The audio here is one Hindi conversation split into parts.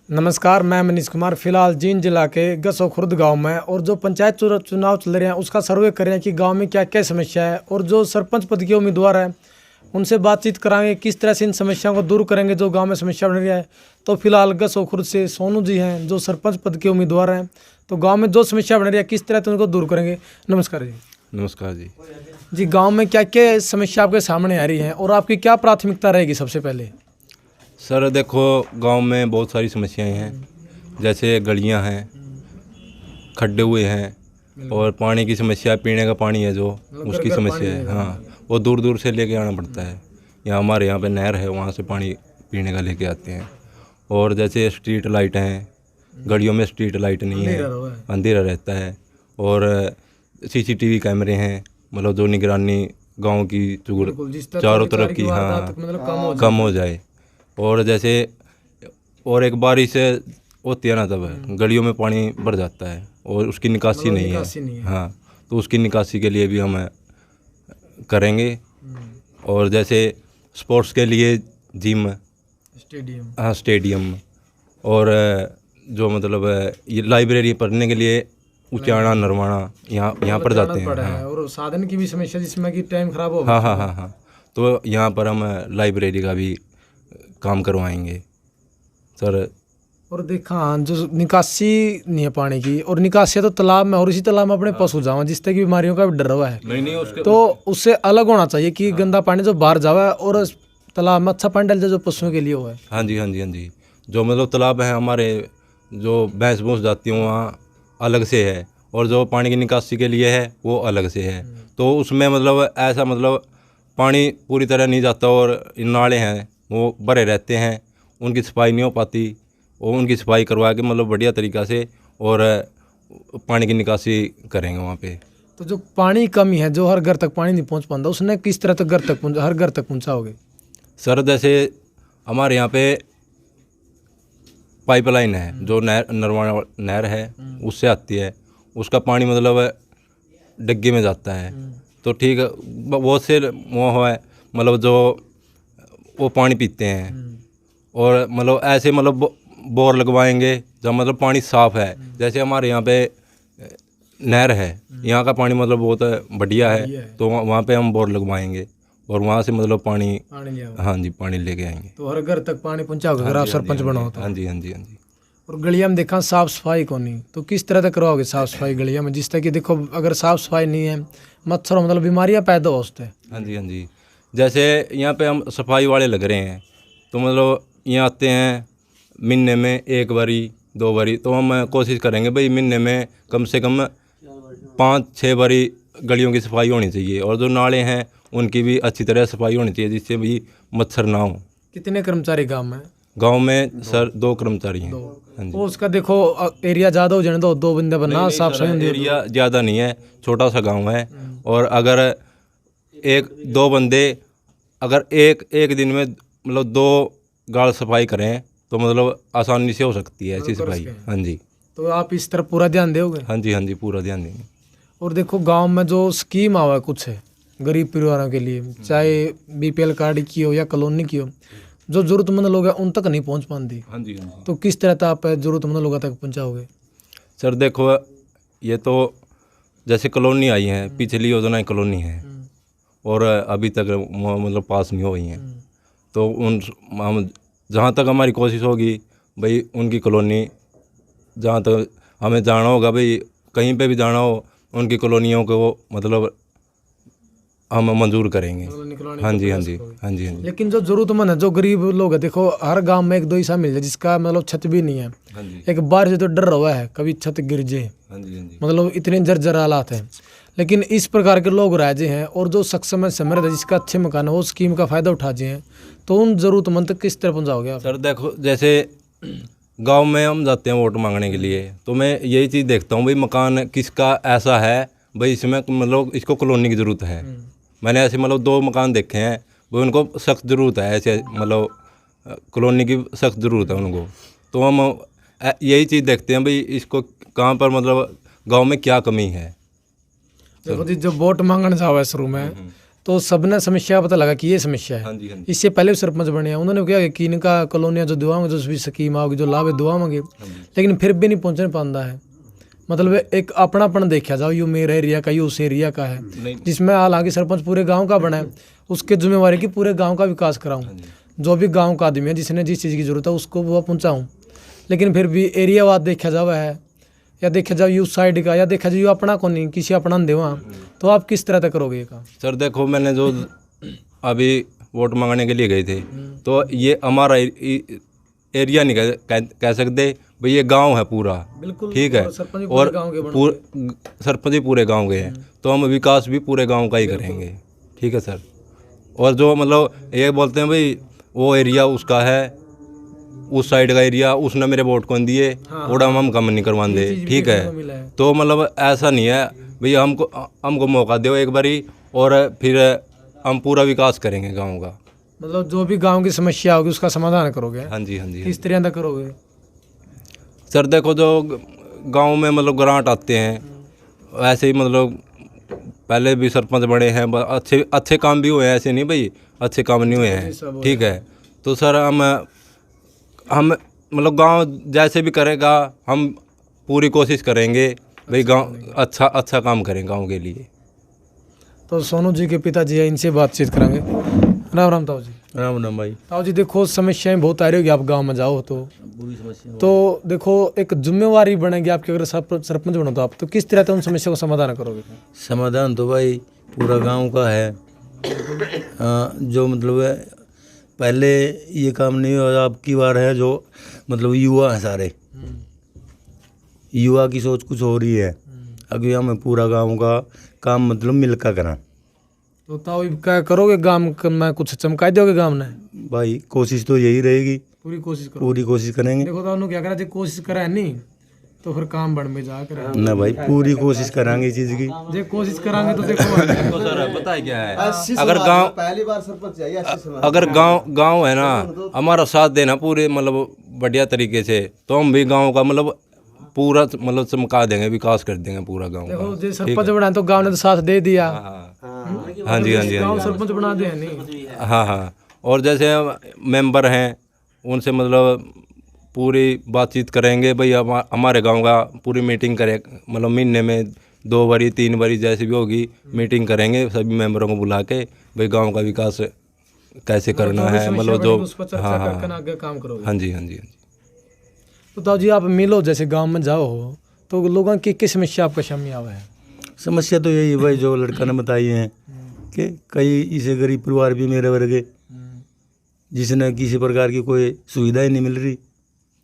नमस्कार, मैं मनीष कुमार। फिलहाल जींद जिला के गसो खुर्द गांव में और जो पंचायत चुनाव चल रहे हैं उसका सर्वे कर रहे हैं कि गांव में क्या क्या समस्या है, और जो सरपंच पद के उम्मीदवार हैं उनसे बातचीत कराएंगे किस तरह से इन समस्याओं को दूर करेंगे जो गांव में समस्या बन रही है। तो फिलहाल गसो खुर्द से सोनू जी हैं जो सरपंच पद के उम्मीदवार हैं। तो गाँव में जो समस्या बन रही है किस तरह से उनको दूर करेंगे। नमस्कार जी। नमस्कार जी। जी, गाँव में क्या क्या समस्या आपके सामने आ रही है और आपकी क्या प्राथमिकता रहेगी सबसे पहले। सर देखो, गांव में बहुत सारी समस्याएं हैं, जैसे गलियां हैं, खड्डे हुए हैं, और पानी की समस्या, पीने का पानी है जो उसकी समस्या है। हाँ, वो दूर दूर से लेके आना पड़ता है। यहाँ हमारे यहाँ पे नहर है, वहाँ से पानी पीने का लेके आते हैं। और जैसे स्ट्रीट लाइट हैं, गलियों में स्ट्रीट लाइट नहीं है, अंधेरा रहता है। और सीसीटीवी कैमरे हैं, मतलब जो निगरानी गांव की चारों तरफ की कम हो जाए। और जैसे और एक बारिश होती है ना, तब गलियों में पानी भर जाता है और उसकी निकासी नहीं है। हाँ, तो उसकी निकासी के लिए भी हम करेंगे। और जैसे स्पोर्ट्स के लिए जिम, स्टेडियम, हाँ स्टेडियम, और जो मतलब ये लाइब्रेरी पढ़ने के लिए उचाना नरवाना यहाँ पर जाते हैं। हाँ, और साधन की भी समस्या जिसमें कि टाइम खराब हो। हाँ, तो यहाँ पर हम लाइब्रेरी का भी काम करवाएंगे सर। और देखा जो निकासी नहीं है पानी की, और निकासी तो तालाब में, और इसी तालाब में अपने पशु जावा जिससे कि बीमारियों का भी डर हुआ है। नहीं उसके तो उससे अलग होना चाहिए कि गंदा पानी जो बाहर जावा और तालाब में अच्छा पानी डाल जाए जो पशुओं के लिए हुआ है। हाँ जी। जो मतलब तालाब है हमारे, जो भैंस भूंस जाती हैं वहाँ अलग से है, और जो पानी की निकासी के लिए है वो अलग से है। तो उसमें मतलब ऐसा मतलब पानी पूरी तरह नहीं जाता, और नाले हैं वो भरे रहते हैं, उनकी सफाई नहीं हो पाती। और उनकी सफाई करवा के मतलब बढ़िया तरीक़ा से और पानी की निकासी करेंगे वहाँ पे। तो जो पानी कमी है, जो हर घर तक पानी नहीं पहुँच पाता, उसने किस तरह तक हर घर तक पहुँचाओगे। सर जैसे हमारे यहाँ पे पाइपलाइन है, जो नरवाना नहर है उससे आती है, उसका पानी मतलब डग्गे में जाता है। तो ठीक है, बहुत से वो है मतलब जो वो पानी पीते हैं। और मतलब ऐसे मतलब बोर लगवाएंगे जब मतलब पानी साफ़ है। जैसे हमारे यहाँ पे नहर है, यहाँ का पानी मतलब बहुत बढ़िया है, तो वहाँ पे हम बोर लगवाएंगे और वहाँ से मतलब पानी हाँ जी पानी लेके आएंगे। तो हर घर तक पानी पहुँचाओगे अगर आप सरपंच बनाओ तो। हाँ जी। और गलिया में देखा साफ़ सफाई को नहीं, तो किस तरह तक करवाओगे साफ़ सफाई गलिया में, जिस तरह कि देखो अगर साफ़ सफाई नहीं है मच्छर मतलब बीमारियाँ पैदा हो उससे। हाँ जी। जैसे यहाँ पे हम सफाई वाले लग रहे हैं, तो मतलब यहाँ आते हैं महीने में एक बारी 2 बारी, तो हम कोशिश करेंगे भाई महीने में कम से कम 5-6 बारी गलियों की सफाई होनी चाहिए। और जो नाले हैं उनकी भी अच्छी तरह सफाई होनी चाहिए, जिससे भी मच्छर ना हो। कितने कर्मचारी गांव में सर 2 कर्मचारी हैं। हाँ जी। तो उसका देखो एरिया ज़्यादा हो जाने दो, 2 बंदे बनना साफ सफाई। एरिया ज़्यादा नहीं है, छोटा सा गांव है। और अगर 1-2 बंदे अगर एक दिन में मतलब 2 गाड़ सफाई करें तो मतलब आसानी से हो सकती है ऐसी सफाई। हाँ जी। तो आप इस तरफ पूरा ध्यान दोगे। हाँ जी पूरा ध्यान देंगे। और देखो गांव में जो स्कीम आवा कुछ है गरीब परिवारों के लिए, चाहे बीपीएल कार्ड की हो या कॉलोनी की हो, जो जरूरतमंद लोग हैं उन तक नहीं पहुंच पाती। हाँ जी। तो किस तरह से आप जरूरतमंद लोगों तक पहुंचाओगे। सर देखो, ये तो जैसे कॉलोनी आई है, पिछली योजना कॉलोनी है और अभी तक मतलब पास नहीं हुई हैं। तो हम जहाँ तक हमारी कोशिश होगी भाई उनकी कॉलोनी, जहाँ तक हमें जाना होगा भाई, कहीं पे भी जाना हो उनकी कॉलोनियों को मतलब हम मंजूर करेंगे। हाँ जी। लेकिन जो जरूरतमंद है, जो गरीब लोग हैं, देखो हर गांव में 1-2 ऐसा मिल जाए जिसका मतलब छत भी नहीं है। एक बार से तो डर रहा है कभी छत गिर जाए। मतलब इतने जर्जर हालात हैं। लेकिन इस प्रकार के लोग राजे हैं और जो सक्षम है, समृद्ध है, जिसका अच्छे मकान है, वो स्कीम का फ़ायदा उठा हैं, तो उन ज़रूरतमंद तक किस तरह पहुँचाओगे आप। सर देखो, जैसे गांव में हम जाते हैं वोट मांगने के लिए, तो मैं यही चीज़ देखता हूँ भाई मकान किसका ऐसा है भाई इसमें मतलब इसको कॉलोनी की ज़रूरत है। मैंने ऐसे मतलब 2 मकान देखे हैं भाई उनको सख्त ज़रूरत है, ऐसे मतलब कॉलोनी की सख्त ज़रूरत है उनको। तो हम यही चीज़ देखते हैं भाई इसको कहाँ पर मतलब गांव में क्या कमी है। देखो जी, जब वोट मांगने जाओ शुरू में तो सबने समस्या का पता लगा कि ये समस्या है। हाँ जी, हाँ जी। इससे पहले भी सरपंच बने हैं, उन्होंने क्या कि इनका कॉलोनियाँ जो दुआओंगे, जो भी स्कीम आओगी, जो लाभ है दुआओंगे, लेकिन फिर भी नहीं पहुँचने पाता है। मतलब एक अपनापन देखा जाओ, यू मेरे एरिया का, यू उस एरिया का है, नहीं। जिसमें हालांकि सरपंच पूरे गांव का बना है, उसके जिम्मेवारी की पूरे गांव का विकास कराऊं, जो भी गांव का आदमी है जिसने जिस चीज़ की जरूरत है उसको वो पहुंचाऊं। लेकिन फिर भी एरियावाद देखा जाओ है, या देखा जाओ यू साइड का, या देखा जाए यू अपना को नहीं, किसी अपना नहीं देवा, तो आप किस तरह तक करोगे ये काम? सर देखो, मैंने जो अभी वोट मांगने के लिए गए थे, तो ये हमारा एरिया नहीं कह सकते भाई, ये गांव है पूरा, बिल्कुल, ठीक है, और सरपंच ही पूरे गांव के हैं, तो हम विकास भी पूरे गांव का ही करेंगे, ठीक है सर। और जो मतलब ये बोलते हैं भाई वो एरिया उसका है, उस साइड का एरिया उसने मेरे वोट कौन दिए, थोड़ा हम कम नहीं करवाते, ठीक है। तो मतलब ऐसा नहीं है भैया, हमको मौका दो एक बारी, और फिर हम पूरा विकास करेंगे गांव का। मतलब जो भी गांव की समस्या होगी उसका समाधान करोगे? हाँ जी, हाँ जी। किस तरह तक करोगे? सर देखो, जो गांव में मतलब ग्रांट आते हैं, वैसे ही मतलब पहले भी सरपंच बड़े हैं, अच्छे काम भी हुए हैं, ऐसे नहीं भाई अच्छे काम नहीं हुए हैं, ठीक है। तो सर हम मतलब गांव जैसे भी करेगा, हम पूरी कोशिश करेंगे भाई गांव अच्छा काम करें गांव के लिए। तो सोनू जी के पिताजी है, इनसे बातचीत करेंगे। राम राम ताऊ जी। राम राम भाई। ताऊ जी देखो, समस्याएं बहुत आ रही होगी, आप गांव में जाओ तो देखो एक जिम्मेवारी बनेगी आपकी, अगर सरपंच बनो तो आप तो किस तरह से उन समस्या को समाधान करोगे? समाधान तो भाई पूरा गांव का है। जो मतलब है, पहले ये काम नहीं हुआ, अब की बार है, जो मतलब युवा है सारे, युवा की सोच कुछ हो रही है। अभी हमें पूरा गांव का काम मतलब मिलकर करा। तो ताऊ क्या करोगे गांव में, कुछ चमका दोगे गांव ने? भाई कोशिश तो यही रहेगी, पूरी कोशिश करो। पूरी कोशिश करेंगे। देखो ताऊ क्या करा, जो कोशिश करा है नहीं तो फिर काम बढ़ में जा कर ना भाई, पूरी कोशिश करांगे इस चीज़ की। जो कोशिश करांगे तो देखो तो सर पता है क्या है, अगर गांव पहली बार सरपंच चाहिए, अगर गांव है ना हमारा साथ देना पूरे मतलब बढ़िया तरीके से, तो हम भी गांव का मतलब पूरा मतलब चमका देंगे, विकास कर देंगे पूरा गांव का। देखो जो सरपंच बना तो गांव ने तो साथ दे दिया। हाँ जी, हाँ जी, गांव सरपंच बना दे नहीं। हाँ। और जैसे मेंबर हैं उनसे मतलब पूरी बातचीत करेंगे भाई, हमारे गांव का पूरी मीटिंग करें, मतलब महीने में 2 बारी 3 बारी जैसी भी होगी मीटिंग करेंगे, सभी मेंबरों को बुला के भाई गांव का विकास कैसे करना है, मतलब जो हाँ हाँ जी। तो ताऊ जी आप मिलो, जैसे गांव में जाओ तो लोगों की किस समस्या आपका सामने आवा है? समस्या तो यही है भाई, जो लड़का ने बताई है कि कई इसे गरीब परिवार भी मेरे वर्गे, जिसने किसी प्रकार की कोई सुविधा ही नहीं मिल रही।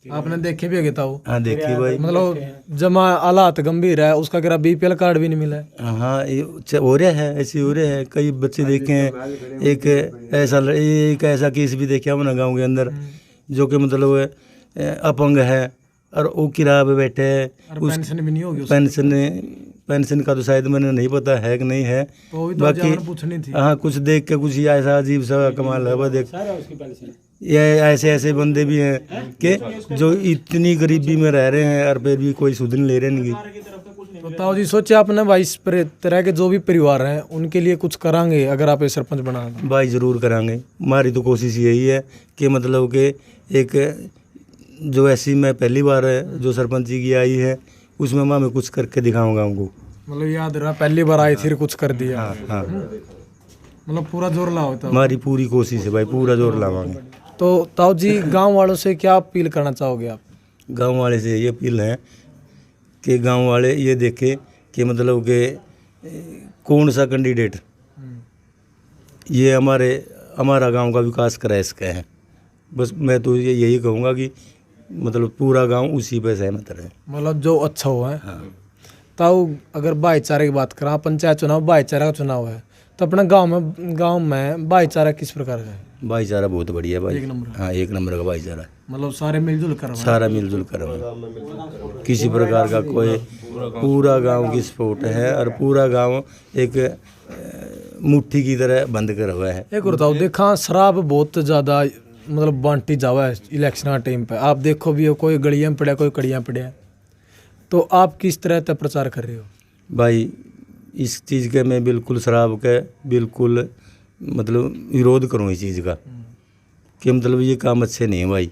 आपने देखे भी है ताऊ? हाँ देखिए भाई, मतलब जमा हालात गंभीर है, उसका क्या बीपीएल कार्ड भी नहीं मिला है। हाँ ये हो रहा है, ऐसे हो रहा है। कई बच्चे देखे हैं, एक ऐसा केस भी देखा हमने गाँव के अंदर, जो कि मतलब अपंग है और वो किराए पे बैठे है, पेंशन भी नहीं होगी। पेंशन का तो शायद मैंने नहीं पता है कि नहीं है, तो बाकी पूछनी थी। हाँ कुछ देख के कुछ ऐसा अजीब सा कमाल है। देख ये ऐसे बंदे भी हैं कि जो इतनी गरीबी में रह रहे हैं और फिर भी कोई सुध नहीं ले रहे नहीं। तो ताऊ जी सोचे आपने भाई इस तरह के जो भी परिवार हैं उनके लिए कुछ करांगे अगर आप सरपंच बना? भाई ज़रूर करांगे, हमारी तो कोशिश यही है कि मतलब कि एक जो ऐसी मैं पहली बार जो सरपंची की आई है उसमें मैं कुछ करके दिखाऊंगा उनको। मतलब याद रहा पहली बार आई फिर कुछ कर दिया। हाँ मतलब पूरा जोर लाओ। हमारी पूरी कोशिश है भाई, पूरा जोर लावांगे। तो ताऊ जी गांव वालों से क्या अपील करना चाहोगे आप? गांव वाले से ये अपील है कि गांव वाले ये देखें कि मतलब कि कौन सा कैंडिडेट ये हमारा गांव का विकास करा इसका है। बस मैं तो यही कहूँगा कि मतलब पूरा गांव उसी पे सहमत रहे, मतलब जो अच्छा हुआ है। हाँ। ताऊ अगर भाईचारे की बात करें, पंचायत चुनाव भाईचारा का चुनाव है, तो अपना गांव में भाईचारा किस प्रकार का है? भाईचारा बहुत बढ़िया है भाई, 1 नंबर। हाँ 1 नंबर का भाईचारा है। मतलब सारे मिलजुल कर, सारा मिलजुल कर, किसी प्रकार का कोई, पूरा गांव की सपोर्ट है और पूरा गांव एक मुट्ठी की तरह बंद कर हुआ है। एक और ताऊ देखा शराब बहुत ज़्यादा मतलब बांटी जावा है इलेक्शन टाइम पे, आप देखो भी हो कोई गलियाँ में पड़ा कोई कड़ियाँ पड़े, तो आप किस तरह से प्रचार कर रहे हो? भाई इस चीज़ के मैं बिल्कुल शराब के बिल्कुल मतलब विरोध करूँ इस चीज़ का कि मतलब ये काम अच्छे नहीं है भाई।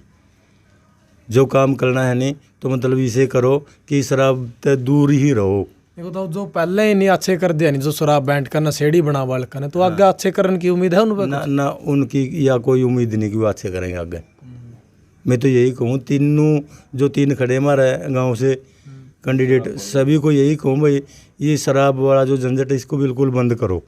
जो काम करना है नहीं तो मतलब इसे करो कि शराब से दूर ही रहो। देखो तो जो पहले ही नहीं अच्छे कर दिया नहीं, जो शराब बैंड का नशेड़ी बना वाल का तो आगे अच्छे करने की उम्मीद है उन पर? ना उनकी या कोई उम्मीद नहीं कि वो अच्छे करेंगे आगे। मैं तो यही कहूँ तीनों जो तीन खड़े हमारे गांव से कैंडिडेट सभी को यही कहूँ भाई ये शराब वाला जो झंझट है इसको बिल्कुल बंद करो।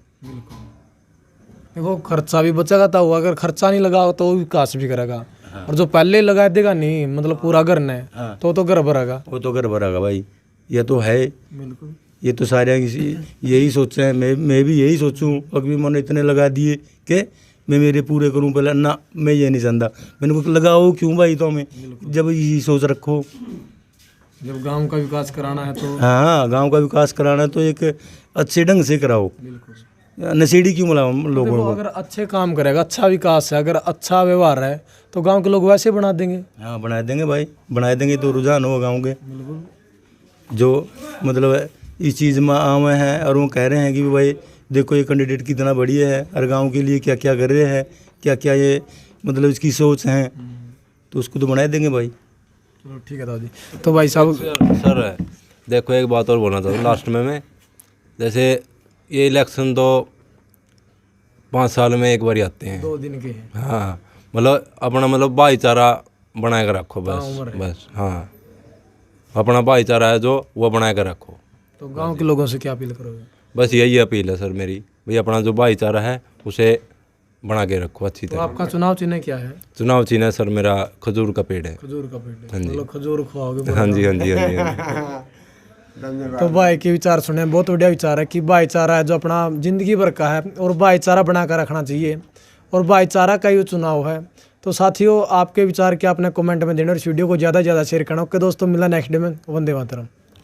देखो खर्चा भी बचेगा तो अगर खर्चा नहीं लगा तो वो विकास भी करेगा। और जो पहले लगा देगा नहीं मतलब पूरा घर ने तो घर भरेगा, वो तो घर भरेगा भाई। ये तो है बिल्कुल। ये तो सारे यही सोचे हैं। मैं भी यही सोचूं अभी मैंने इतने लगा दिए कि मैं मेरे पूरे करूं पहले ना। मैं ये नहीं जानता मैंने को लगाओ क्यों भाई तो मैं जब यही सोच रखो जब गांव का विकास कराना है तो हाँ गांव का विकास कराना है तो एक अच्छे ढंग से कराओ। नशेड़ी क्यों मिलाओ लोगों देखो को। अगर अच्छे काम करेगा, अच्छा विकास है, अगर अच्छा व्यवहार है तो गांव के लोग वैसे बना देंगे। हाँ बना देंगे भाई, बना देंगे तो रुझान होगा गाँव के जो मतलब इस चीज़ में आए हैं और वो कह रहे हैं कि भाई देखो ये कैंडिडेट कितना बढ़िया है और गांव के लिए क्या क्या कर रहे हैं, क्या क्या ये मतलब इसकी सोच है, तो उसको तो बना देंगे भाई। चलो ठीक है दादी। तो भाई साहब सर देखो एक बात और बोलना था लास्ट में मैं, जैसे ये इलेक्शन तो 5 साल में एक बार ही आते हैं। 2 दिन के हैं। हाँ मतलब अपना मतलब भाईचारा बना कर रखो बस बस। हाँ अपना भाईचारा है जो वो बना कर रखो। तो गांव के लोगों से क्या अपील करोगे? बस यही अपील है सर मेरी भाई, अपना जो भाईचारा है उसे बना के रखो अच्छी तो तरह। आपका चुनाव चिन्ह क्या है? चुनाव चिन्ह है सर मेरा खजूर का पेड़ है। खजूर का पेड़ है। हाँ जी। मतलब खजूर खाओगे। हाँ जी हाँ जी हाँ जी हाँ जी। तो भाई के विचार सुने, बहुत बढ़िया विचार है कि भाईचारा है जो अपना जिंदगी भर का है और भाईचारा बना कर रखना चाहिए और भाईचारा का ही चुनाव है। तो साथियों आपके विचार क्या अपने कमेंट में देना और इस वीडियो को ज़्यादा से ज़्यादा शेयर करना। ओके दोस्तों, मिला नेक्स्ट डे में। वंदे मातरम।